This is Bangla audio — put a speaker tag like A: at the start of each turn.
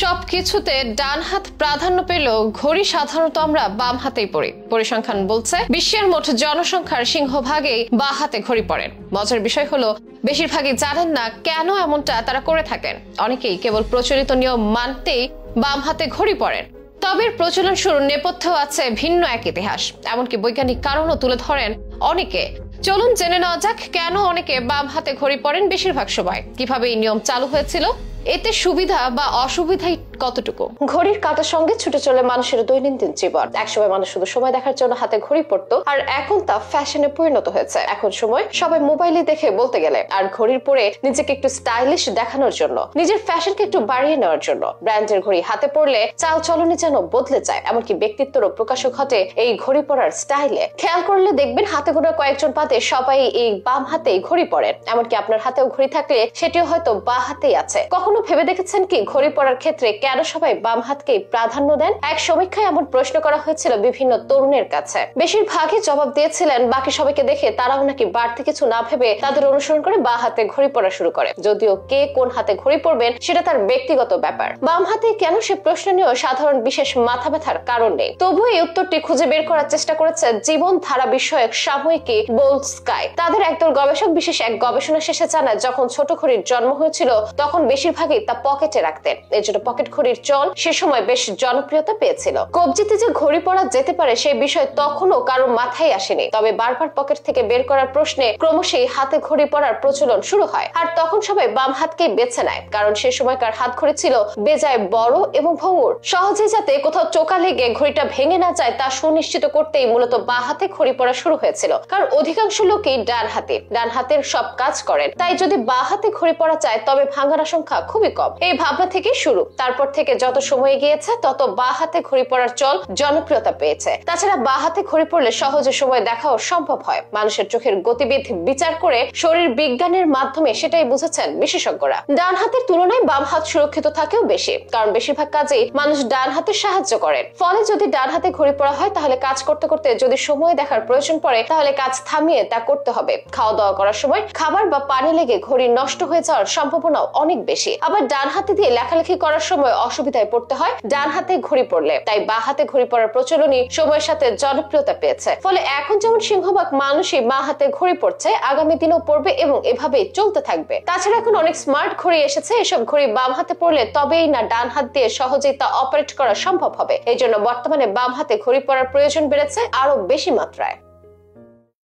A: সবকিছুতে ডান হাত প্রাধান্য পেলেও ঘড়ি সাধারণত আমরা বাম হাতেই পরি। পরিসংখ্যান বলছে বিশ্বের মোট জনসংখ্যার সিংহভাগেই বাঁ হাতে ঘড়ি পরেন। মজার বিষয় হলো বেশিরভাগই জানেন না কেন এমনটা তারা করে থাকেন। অনেকেই কেবল প্রচলিত নিয়ম মানতেই বাম হাতে ঘড়ি পরেন। তবে প্রচলন শুরুর নেপথ্যেও আছে ভিন্ন এক ইতিহাস, এমনকি বৈজ্ঞানিক কারণও তুলে ধরেন অনেকে। চলুন জেনে নেওয়া যাক কেন অনেকে বাম হাতে ঘড়ি পরেন বেশিরভাগ সময়, কিভাবে এই নিয়ম চালু হয়েছিল, এতে সুবিধা বা অসুবিধা কতটুকু। ঘড়ির কাঁটার সঙ্গে ছুটে চলে মানুষের দৈনন্দিন জীবন। একসময় মানুষ শুধু সময় দেখার জন্য হাতে ঘড়ি পরতো, আর এখন তা ফ্যাশনে পরিণত হয়েছে। এখন সময় সবাই মোবাইলে দেখে বলতে গেলে, আর ঘড়ির পরে নিজেকে একটু স্টাইলিশ দেখানোর জন্য, নিজের ফ্যাশনকে একটু বাড়িয়ে নেওয়ার জন্য ব্র্যান্ডের ঘড়ি হাতে পরলে চাল চলনে যেন বদলে যায়, এমনকি ব্যক্তিত্বেরও প্রকাশ ঘটে এই ঘড়ি পরার স্টাইলে। খেয়াল করলে দেখবেন হাতে গোনা কয়েকজন বাদে সবাই এই বাম হাতেই ঘড়ি পরেন। এমনকি আপনার হাতেও ঘড়ি থাকলে সেটিও হয়তো বাঁ হাতেই আছে। কখনো ভেবে দেখেছেন কি ঘড়ি পরার ক্ষেত্রে কেন সবাই বাম হাতকেই প্রাধান্য দেন? এক সমীক্ষায় এমন প্রশ্ন করা হয়েছিল বিভিন্ন তরুণের কাছে। বেশিরভাগই জবাব দিয়েছিলেন বাকি সবাইকে দেখে তারাও নাকি বাড়তি কিছু না ভেবে তাদের অনুসরণ করে বাঁ হাতে ঘড়ি পরা শুরু করে। যদিও কে কোন হাতে ঘড়ি পরবেন সেটা তার ব্যক্তিগত ব্যাপার। বাম হাতে কেন সে প্রশ্ন নিয়েও সাধারণ বিশেষ মাথা ব্যথার কারণ নেই। তবুও এই উত্তরটি খুঁজে বের করার চেষ্টা করেছে জীবন ধারা বিষয়ক সাময়িকী বোল্ড স্কাই। তাদের একদল গবেষক বিশেষ এক গবেষণা শেষে জানায়, যখন ছোট ঘড়ির জন্ম হয়েছিল তখন বেশিরভাগই তা পকেটে রাখতেন। এর জন্য পকেট ঘড়ির চল সে সময় বেশ জনপ্রিয়তা পেয়েছিল। কবজিতে যে ঘড়ি পরা যেতে পারে সেই বিষয় তখনও কারো মাথায় আসেনি। তবে বারবার পকেট থেকে বের করার প্রশ্নে ক্রমশই হাতে ঘড়ি পরার প্রচলন শুরু হয়। আর তখন সবাই বাম হাতকেই বেছে নেয়, কারণ সে সময়কার হাত ঘড়ি ছিল বেজায় বড় এবং ভঙ্গুর। সহজে যাতে কোথাও চোকা লেগে ঘড়িটা ভেঙে না যায় তা সুনিশ্চিত করতেই মূলত বাঁ হাতে ঘড়ি পরা শুরু হয়েছিল। কারণ অধিকাংশ লোকই ডান হাতের সব কাজ করেন। তাই যদি বাঁ হাতে ঘড়ি পরা যায় তবে ভাঙার আশঙ্কা খুবই কম। এই ভাবনা থেকে শুরু। তারপর থেকে যত সময় গিয়েছে তত বাঁ হাতে ঘড়ি পরার চল জনপ্রিয়তা পেয়েছে। তাছাড়া বাঁ হাতে ঘড়ি পরলে সহজে সময় দেখাও সম্ভব হয়। মানুষের চোখের গতিবিধি বিচার করে শরীর বিজ্ঞানের মাধ্যমে সেটাই বুঝেছেন বিশেষজ্ঞরা। ডান হাতের তুলনায় বাম হাত সুরক্ষিত থাকেও বেশি, কারণ বেশিরভাগ কাজেই মানুষ ডান হাতে সাহায্য করেন। ফলে যদি ডান হাতে ঘড়ি পরা হয় তাহলে কাজ করতে করতে যদি সময় দেখার প্রয়োজন পড়ে তাহলে কাজ থামিয়ে তা করতে হবে। খাওয়া দাওয়া করার সময় খাবার বা পানি লেগে ঘড়ি নষ্ট হয়ে যাওয়ার সম্ভাবনাও অনেক বেশি। আবার ডান হাতে দিয়ে লেখালেখি করার সময় অসুবিধায় পড়তে হয় ডান হাতে ঘড়ি পরলে। তাই বাঁ হাতে ঘড়ি পরার প্রচলনই সময়ের সাথে জনপ্রিয়তা পেয়েছে। ফলে এখন যেমন সিংহভাগ মানুষই বাঁ হাতে ঘড়ি পরছে, আগামী দিনেও পরবে এবং এভাবেই চলতে থাকবে। তাছাড়া এখন অনেক স্মার্ট ঘড়ি এসেছে, এসব ঘড়ি বাম হাতে পরলে তবেই না ডান হাত দিয়ে সহজেই তা অপারেট করা সম্ভব হবে। এই জন্য বর্তমানে বাম হাতে ঘড়ি পরার প্রয়োজন বেড়েছে আরো বেশি মাত্রায়।